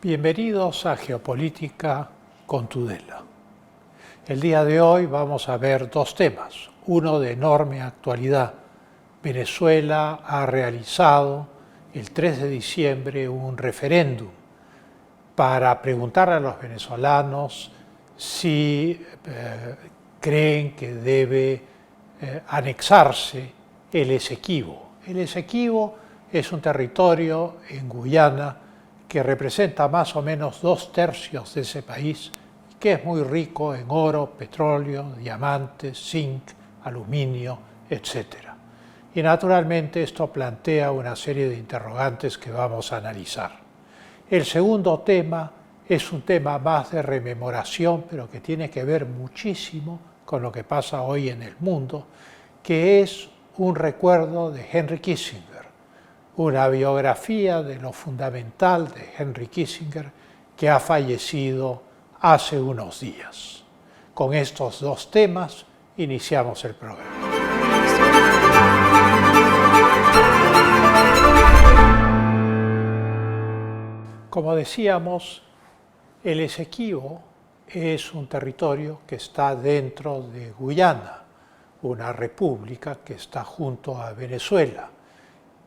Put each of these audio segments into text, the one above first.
Bienvenidos a Geopolítica con Tudela. El día de hoy vamos a ver dos temas, uno de enorme actualidad. Venezuela ha realizado el 3 de diciembre un referéndum para preguntar a los venezolanos si creen que debe anexarse el Esequibo. El Esequibo es un territorio en Guyana que representa más o menos 2/3 de ese país, que es muy rico en oro, petróleo, diamantes, zinc, aluminio, etc. Y naturalmente esto plantea una serie de interrogantes que vamos a analizar. El segundo tema es un tema más de rememoración, pero que tiene que ver muchísimo con lo que pasa hoy en el mundo, que es un recuerdo de Henry Kissinger, una biografía de lo fundamental de Henry Kissinger, que ha fallecido hace unos días. Con estos dos temas iniciamos el programa. Como decíamos, el Esequibo es un territorio que está dentro de Guyana, una república que está junto a Venezuela,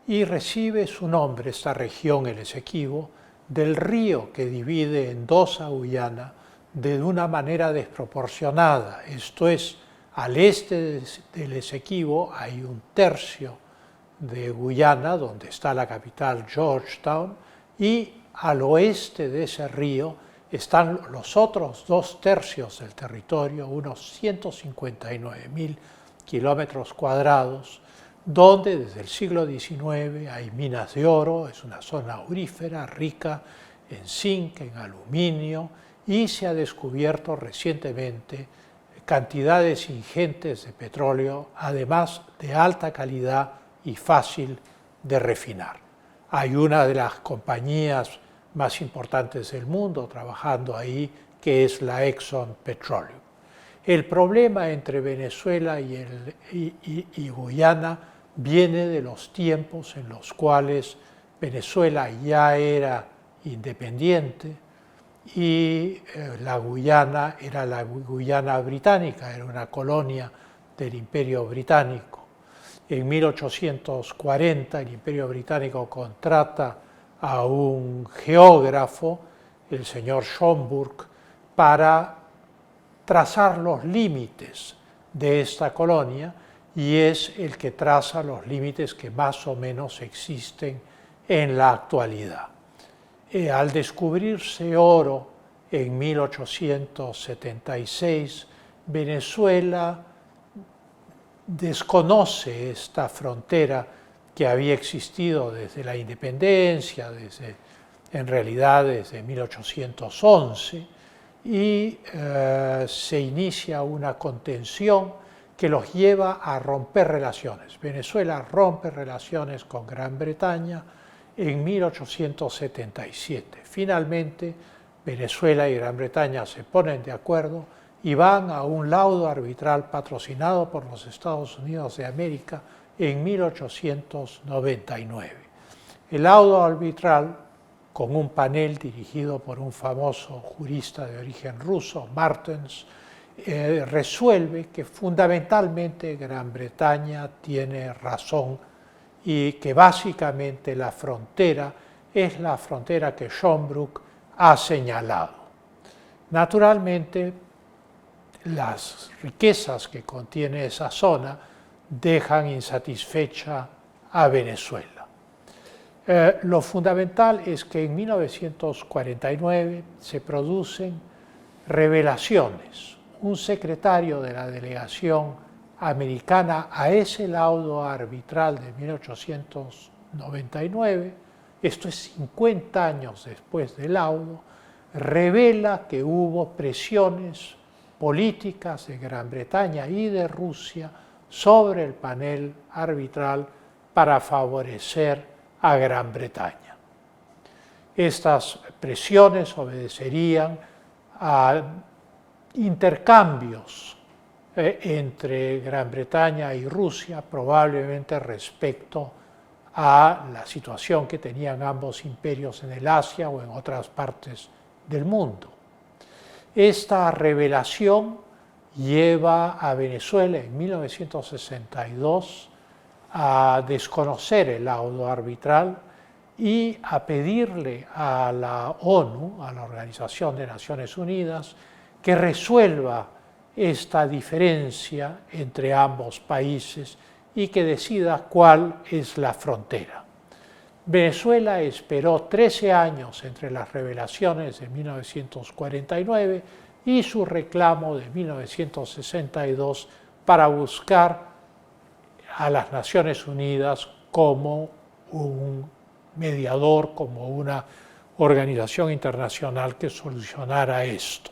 y recibe su nombre, esta región, el Esequibo, del río que divide en dos a Guyana de una manera desproporcionada. Esto es, al este del Esequibo hay 1/3 de Guyana, donde está la capital Georgetown, y al oeste de ese río están los otros 2/3 del territorio, unos 159.000 kilómetros cuadrados, donde desde el siglo XIX hay minas de oro, es una zona aurífera rica en zinc, en aluminio, y se ha descubierto recientemente cantidades ingentes de petróleo, además de alta calidad y fácil de refinar. Hay una de las compañías más importantes del mundo trabajando ahí, que es la Exxon Petroleum. El problema entre Venezuela y Guyana viene de los tiempos en los cuales Venezuela ya era independiente y la Guyana era la Guyana británica, era una colonia del Imperio Británico. En 1840 el Imperio Británico contrata a un geógrafo, el señor Schomburg, para trazar los límites de esta colonia, y es el que traza los límites que más o menos existen en la actualidad. Al descubrirse oro en 1876, Venezuela desconoce esta frontera que había existido desde la independencia, en realidad desde 1811, y se inicia una contención que los lleva a romper relaciones. Venezuela rompe relaciones con Gran Bretaña en 1877. Finalmente, Venezuela y Gran Bretaña se ponen de acuerdo y van a un laudo arbitral patrocinado por los Estados Unidos de América en 1899. El laudo arbitral, con un panel dirigido por un famoso jurista de origen ruso, Martens, resuelve que fundamentalmente Gran Bretaña tiene razón y que básicamente la frontera es la frontera que Schomburg ha señalado. Naturalmente, las riquezas que contiene esa zona dejan insatisfecha a Venezuela. Lo fundamental es que en 1949 se producen revelaciones. Un secretario de la delegación americana a ese laudo arbitral de 1899, esto es 50 años después del laudo, revela que hubo presiones políticas de Gran Bretaña y de Rusia sobre el panel arbitral para favorecer a Gran Bretaña. Estas presiones obedecerían a intercambios entre Gran Bretaña y Rusia, probablemente respecto a la situación que tenían ambos imperios en el Asia o en otras partes del mundo. Esta revelación lleva a Venezuela en 1962 a desconocer el laudo arbitral y a pedirle a la ONU, a la Organización de Naciones Unidas, que resuelva esta diferencia entre ambos países y que decida cuál es la frontera. Venezuela esperó 13 años entre las revelaciones de 1949 y su reclamo de 1962 para buscar a las Naciones Unidas como un mediador, como una organización internacional que solucionara esto.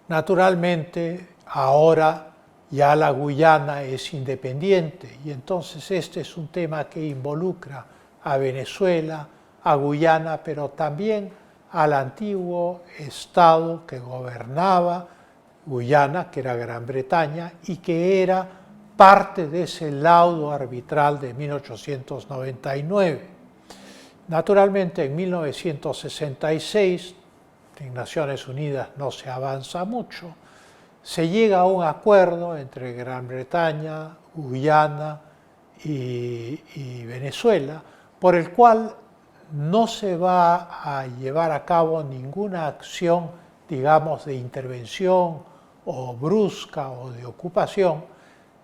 Naturalmente, ahora ya la Guyana es independiente y entonces este es un tema que involucra a Venezuela, a Guyana, pero también al antiguo estado que gobernaba Guyana, que era Gran Bretaña, y que era parte de ese laudo arbitral de 1899. Naturalmente, en 1966, en Naciones Unidas no se avanza mucho, se llega a un acuerdo entre Gran Bretaña, Guyana y Venezuela, por el cual no se va a llevar a cabo ninguna acción, digamos, de intervención o brusca o de ocupación,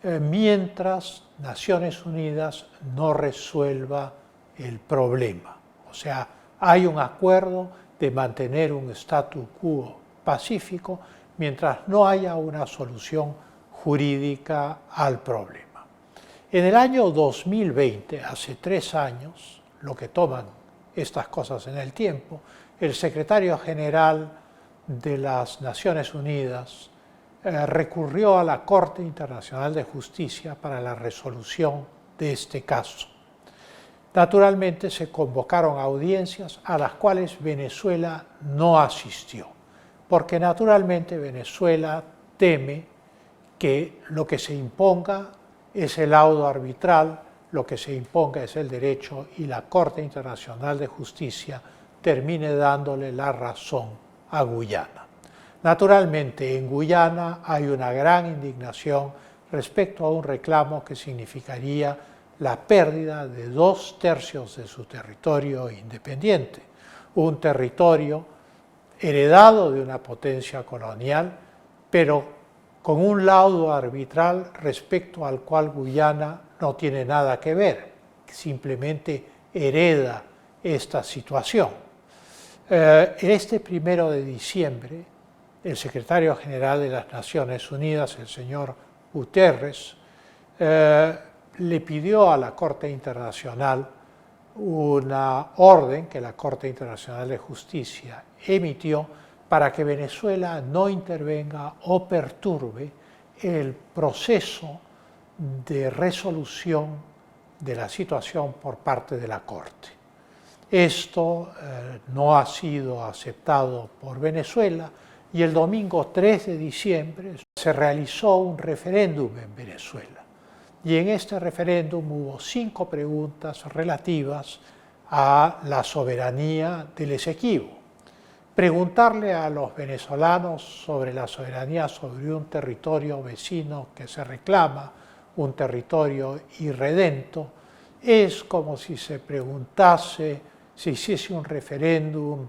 mientras Naciones Unidas no resuelva el problema. O sea, hay un acuerdo de mantener un statu quo pacífico mientras no haya una solución jurídica al problema. En el año 2020, hace 3 años, lo que toman estas cosas en el tiempo, el secretario general de las Naciones Unidas recurrió a la Corte Internacional de Justicia para la resolución de este caso. Naturalmente se convocaron audiencias a las cuales Venezuela no asistió, porque naturalmente Venezuela teme que lo que se imponga es el laudo arbitral, lo que se imponga es el derecho y la Corte Internacional de Justicia termine dándole la razón a Guyana. Naturalmente, en Guyana hay una gran indignación respecto a un reclamo que significaría la pérdida de 2/3 de su territorio independiente, un territorio heredado de una potencia colonial, pero con un laudo arbitral respecto al cual Guyana no tiene nada que ver, simplemente hereda esta situación. Este 1 de diciembre, el secretario general de las Naciones Unidas, el señor Guterres, le pidió a la Corte Internacional una orden que la Corte Internacional de Justicia emitió para que Venezuela no intervenga o perturbe el proceso de resolución de la situación por parte de la Corte. Esto no ha sido aceptado por Venezuela y el domingo 3 de diciembre se realizó un referéndum en Venezuela. Y en este referéndum hubo 5 preguntas relativas a la soberanía del Esequibo. Preguntarle a los venezolanos sobre la soberanía sobre un territorio vecino que se reclama, un territorio irredento, es como si se preguntase, se hiciese un referéndum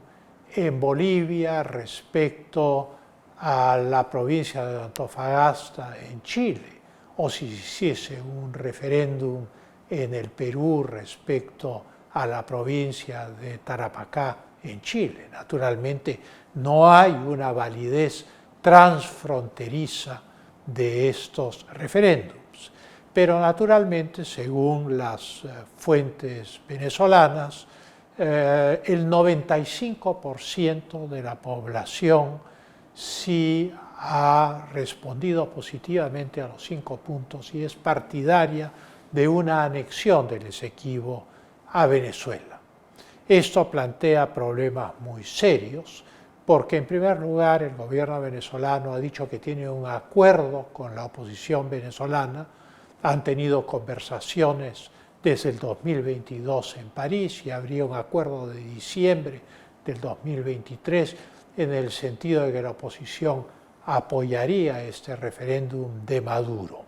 en Bolivia respecto a la provincia de Antofagasta en Chile, o si hiciese un referéndum en el Perú respecto a la provincia de Tarapacá en Chile. Naturalmente no hay una validez transfronteriza de estos referéndums, pero naturalmente, según las fuentes venezolanas, el 95% de la población sí ha respondido positivamente a los 5 puntos y es partidaria de una anexión del Esequibo a Venezuela. Esto plantea problemas muy serios porque, en primer lugar, el gobierno venezolano ha dicho que tiene un acuerdo con la oposición venezolana, han tenido conversaciones desde el 2022 en París y habría un acuerdo de diciembre del 2023 en el sentido de que la oposición apoyaría este referéndum de Maduro.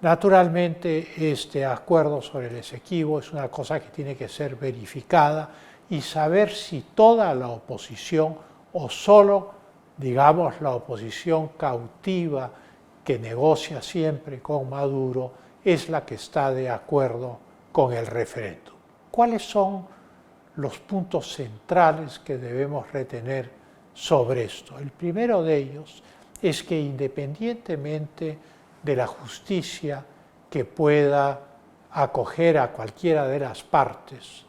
Naturalmente, este acuerdo sobre el Esequibo es una cosa que tiene que ser verificada y saber si toda la oposición o solo, digamos, la oposición cautiva que negocia siempre con Maduro es la que está de acuerdo con el referéndum. ¿Cuáles son los puntos centrales que debemos retener sobre esto? El primero de ellos es que independientemente de la justicia que pueda acoger a cualquiera de las partes,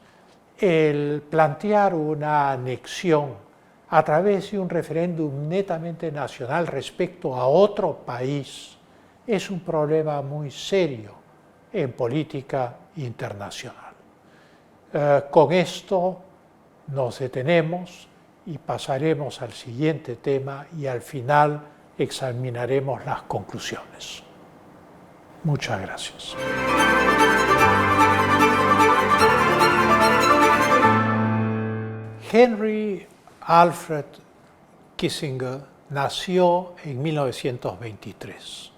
el plantear una anexión a través de un referéndum netamente nacional respecto a otro país es un problema muy serio en política internacional. Con esto nos detenemos y pasaremos al siguiente tema y al final examinaremos las conclusiones. Muchas gracias. Henry Alfred Kissinger nació en 1923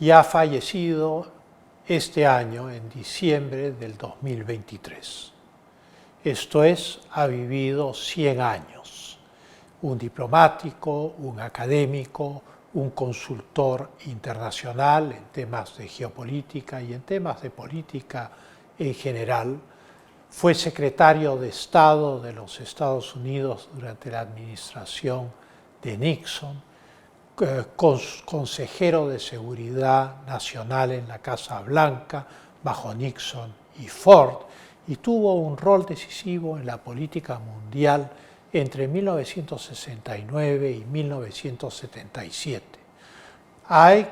y ha fallecido este año, en diciembre del 2023. Esto es, ha vivido 100 años. Un diplomático, un académico, un consultor internacional en temas de geopolítica y en temas de política en general. Fue secretario de Estado de los Estados Unidos durante la administración de Nixon, consejero de Seguridad Nacional en la Casa Blanca bajo Nixon y Ford, y tuvo un rol decisivo en la política mundial entre 1969 y 1977. Hay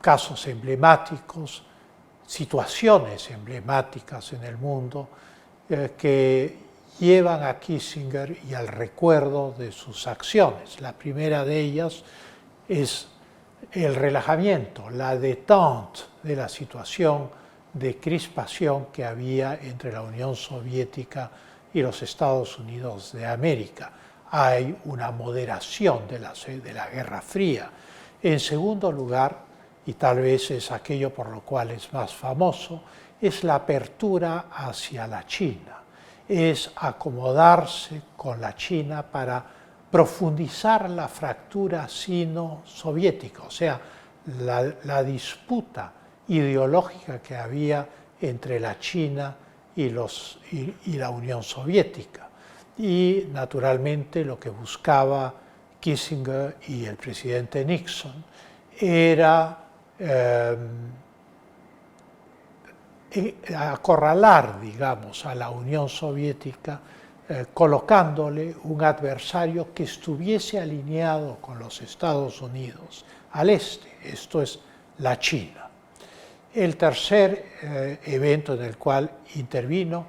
casos emblemáticos, situaciones emblemáticas en el mundo que llevan a Kissinger y al recuerdo de sus acciones. La primera de ellas es el relajamiento, la détente de la situación de crispación que había entre la Unión Soviética y los Estados Unidos de América. Hay una moderación de la Guerra Fría. En segundo lugar, y tal vez es aquello por lo cual es más famoso, es la apertura hacia la China. Es acomodarse con la China para profundizar la fractura sino-soviética, o sea, la disputa ideológica que había entre la China y la Unión Soviética. Y naturalmente lo que buscaba Kissinger y el presidente Nixon era acorralar, digamos, a la Unión Soviética, colocándole un adversario que estuviese alineado con los Estados Unidos al este, esto es la China. El tercer evento en el cual intervino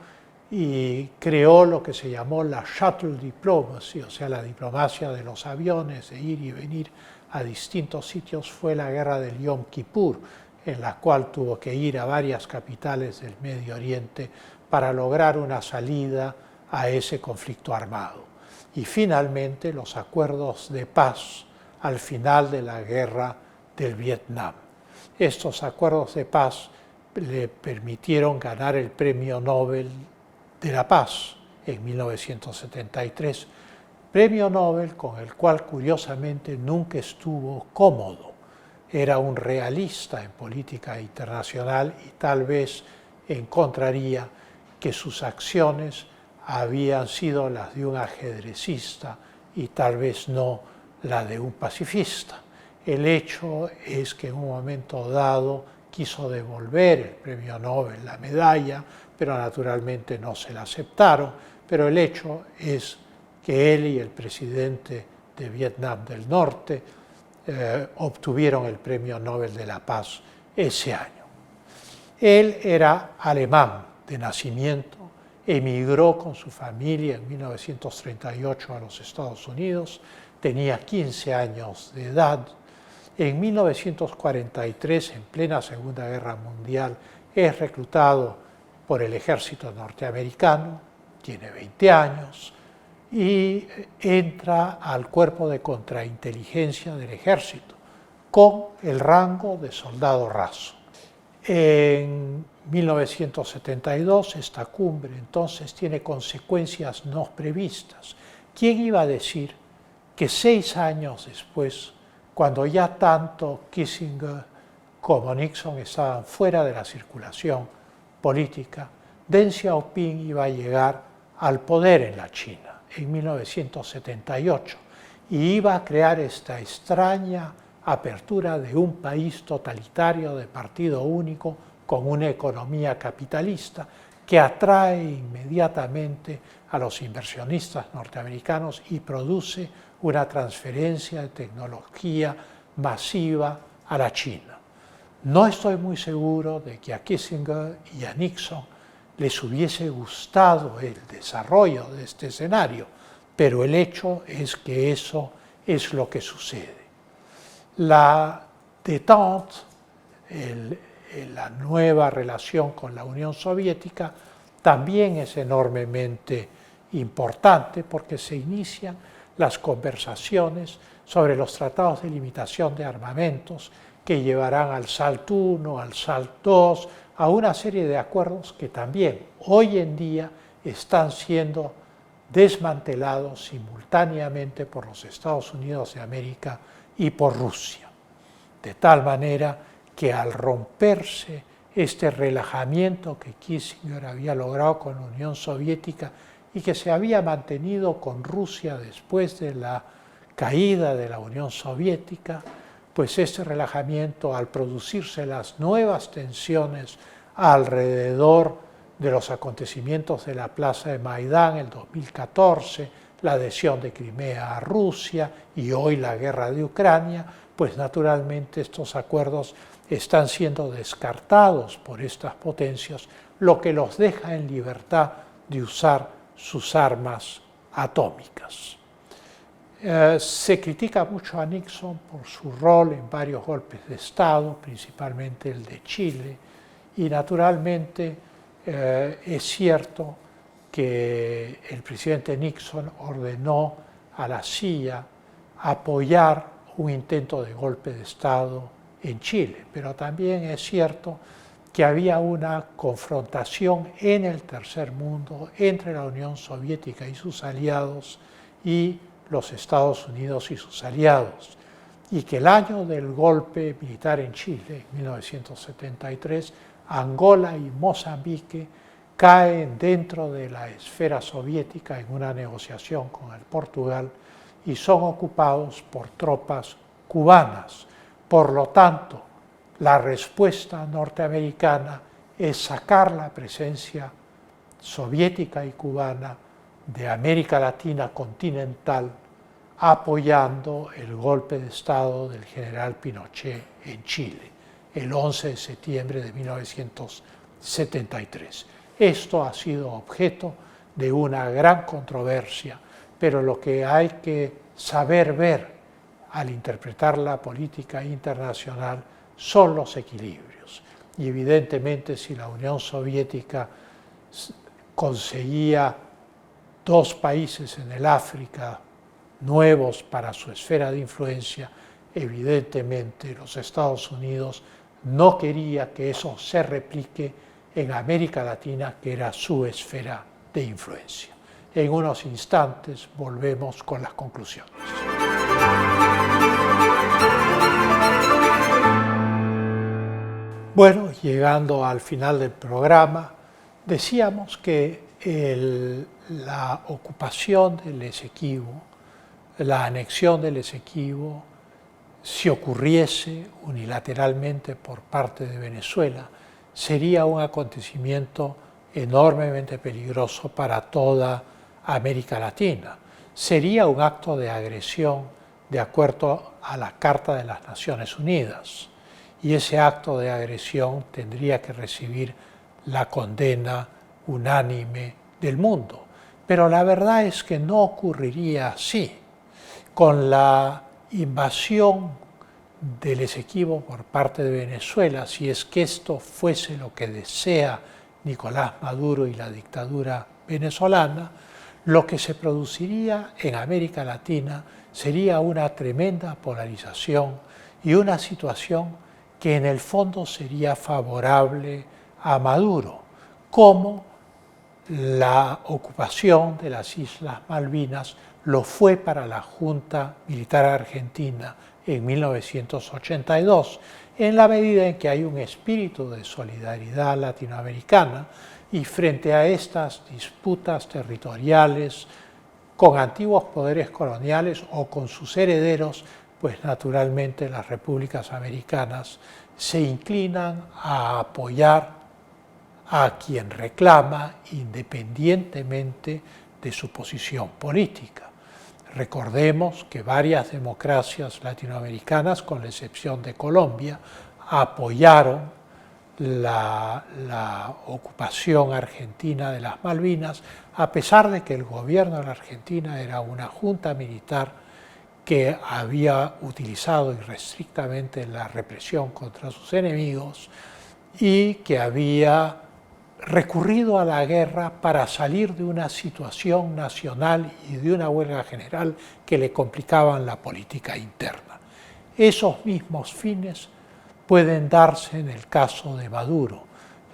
y creó lo que se llamó la shuttle diplomacy, o sea, la diplomacia de los aviones, de ir y venir a distintos sitios, fue la guerra del Yom Kippur, en la cual tuvo que ir a varias capitales del Medio Oriente para lograr una salida a ese conflicto armado. Y finalmente los acuerdos de paz al final de la guerra del Vietnam. Estos acuerdos de paz le permitieron ganar el Premio Nobel de la Paz en 1973, Premio Nobel con el cual curiosamente nunca estuvo cómodo. Era un realista en política internacional y tal vez encontraría que sus acciones habían sido las de un ajedrecista y tal vez no la de un pacifista. El hecho es que en un momento dado quiso devolver el Premio Nobel, la medalla, pero naturalmente no se la aceptaron. Pero el hecho es que él y el presidente de Vietnam del Norte obtuvieron el Premio Nobel de la Paz ese año. Él era alemán de nacimiento, emigró con su familia en 1938 a los Estados Unidos, tenía 15 años de edad. En 1943, en plena Segunda Guerra Mundial, es reclutado por el ejército norteamericano, tiene 20 años, y entra al cuerpo de contrainteligencia del ejército, con el rango de soldado raso. En 1972 esta cumbre entonces tiene consecuencias no previstas. ¿Quién iba a decir que 6 años después, cuando ya tanto Kissinger como Nixon estaban fuera de la circulación política, Deng Xiaoping iba a llegar al poder en la China en 1978 y iba a crear esta extraña apertura de un país totalitario de partido único con una economía capitalista que atrae inmediatamente a los inversionistas norteamericanos y produce una transferencia de tecnología masiva a la China. No estoy muy seguro de que a Kissinger y a Nixon les hubiese gustado el desarrollo de este escenario, pero el hecho es que eso es lo que sucede. La détente, la nueva relación con la Unión Soviética, también es enormemente importante porque se inician las conversaciones sobre los tratados de limitación de armamentos que llevarán al SALT I, al SALT II, a una serie de acuerdos que también hoy en día están siendo desmantelados simultáneamente por los Estados Unidos de América y por Rusia. De tal manera que al romperse este relajamiento que Kissinger había logrado con la Unión Soviética y que se había mantenido con Rusia después de la caída de la Unión Soviética, pues este relajamiento, al producirse las nuevas tensiones alrededor de los acontecimientos de la plaza de Maidán en el 2014, la adhesión de Crimea a Rusia y hoy la guerra de Ucrania, pues naturalmente estos acuerdos están siendo descartados por estas potencias, lo que los deja en libertad de usar sus armas atómicas. Se critica mucho a Nixon por su rol en varios golpes de Estado, principalmente el de Chile, y naturalmente es cierto que el presidente Nixon ordenó a la CIA apoyar un intento de golpe de Estado en Chile, pero también es cierto que había una confrontación en el tercer mundo entre la Unión Soviética y sus aliados y los Estados Unidos y sus aliados, y que el año del golpe militar en Chile, en 1973, Angola y Mozambique caen dentro de la esfera soviética en una negociación con el Portugal y son ocupados por tropas cubanas. Por lo tanto, la respuesta norteamericana es sacar la presencia soviética y cubana de América Latina continental, apoyando el golpe de Estado del general Pinochet en Chile, el 11 de septiembre de 1973. Esto ha sido objeto de una gran controversia, pero lo que hay que saber ver al interpretar la política internacional son los equilibrios. Y evidentemente si la Unión Soviética conseguía 2 países en el África nuevos para su esfera de influencia, evidentemente los Estados Unidos no quería que eso se replique en América Latina, que era su esfera de influencia. En unos instantes volvemos con las conclusiones. Bueno, llegando al final del programa, decíamos que la ocupación del Esequibo, la anexión del Esequibo, si ocurriese unilateralmente por parte de Venezuela, sería un acontecimiento enormemente peligroso para toda América Latina. Sería un acto de agresión de acuerdo a la Carta de las Naciones Unidas, y ese acto de agresión tendría que recibir la condena unánime del mundo. Pero la verdad es que no ocurriría así. Con la invasión del Esequibo por parte de Venezuela, si es que esto fuese lo que desea Nicolás Maduro y la dictadura venezolana, lo que se produciría en América Latina sería una tremenda polarización y una situación que en el fondo sería favorable a Maduro, como la ocupación de las Islas Malvinas lo fue para la Junta Militar Argentina en 1982, en la medida en que hay un espíritu de solidaridad latinoamericana y frente a estas disputas territoriales con antiguos poderes coloniales o con sus herederos, pues naturalmente las repúblicas americanas se inclinan a apoyar a quien reclama independientemente de su posición política. Recordemos que varias democracias latinoamericanas, con la excepción de Colombia, apoyaron la ocupación argentina de las Malvinas, a pesar de que el gobierno de la Argentina era una junta militar que había utilizado irrestrictamente la represión contra sus enemigos y que había recurrido a la guerra para salir de una situación nacional y de una huelga general que le complicaban la política interna. Esos mismos fines pueden darse en el caso de Maduro.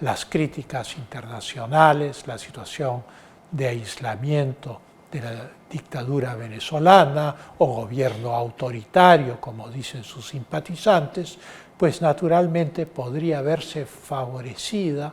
Las críticas internacionales, la situación de aislamiento de la dictadura venezolana o gobierno autoritario, como dicen sus simpatizantes, pues naturalmente podría verse favorecida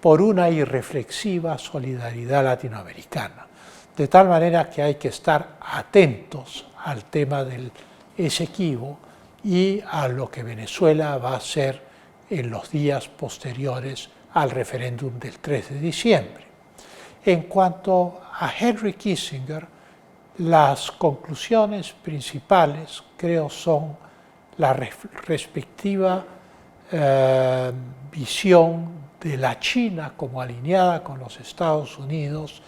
por una irreflexiva solidaridad latinoamericana. De tal manera que hay que estar atentos al tema del Esequibo y a lo que Venezuela va a hacer en los días posteriores al referéndum del 3 de diciembre. En cuanto a Henry Kissinger, las conclusiones principales, creo, son la respectiva visión de la China como alineada con los Estados Unidos,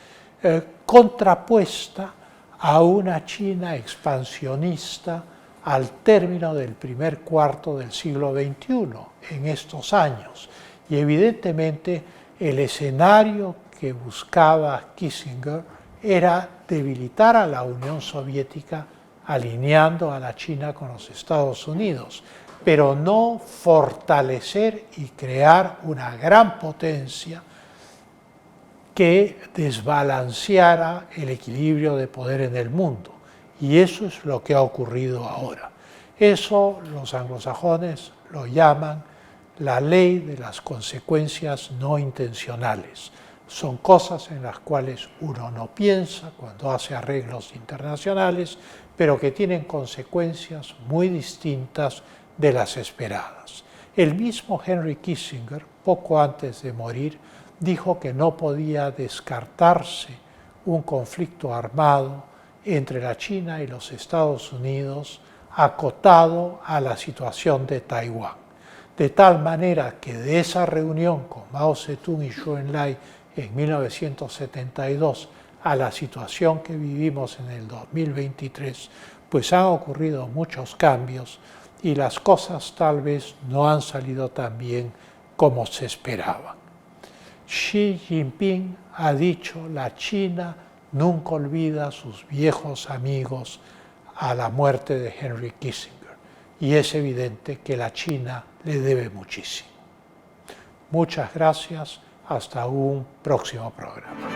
contrapuesta a una China expansionista al término del primer cuarto del siglo XXI, en estos años. Y evidentemente el escenario que buscaba Kissinger era debilitar a la Unión Soviética alineando a la China con los Estados Unidos, pero no fortalecer y crear una gran potencia que desbalanceara el equilibrio de poder en el mundo. Y eso es lo que ha ocurrido ahora. Eso los anglosajones lo llaman la ley de las consecuencias no intencionales. Son cosas en las cuales uno no piensa cuando hace arreglos internacionales, pero que tienen consecuencias muy distintas de las esperadas. El mismo Henry Kissinger, poco antes de morir, dijo que no podía descartarse un conflicto armado entre la China y los Estados Unidos acotado a la situación de Taiwán. De tal manera que de esa reunión con Mao Zedong y Zhou Enlai en 1972 a la situación que vivimos en el 2023, pues han ocurrido muchos cambios y las cosas tal vez no han salido tan bien como se esperaban. Xi Jinping ha dicho: la China nunca olvida a sus viejos amigos a la muerte de Henry Kissinger, y es evidente que la China le debe muchísimo. Muchas gracias, hasta un próximo programa.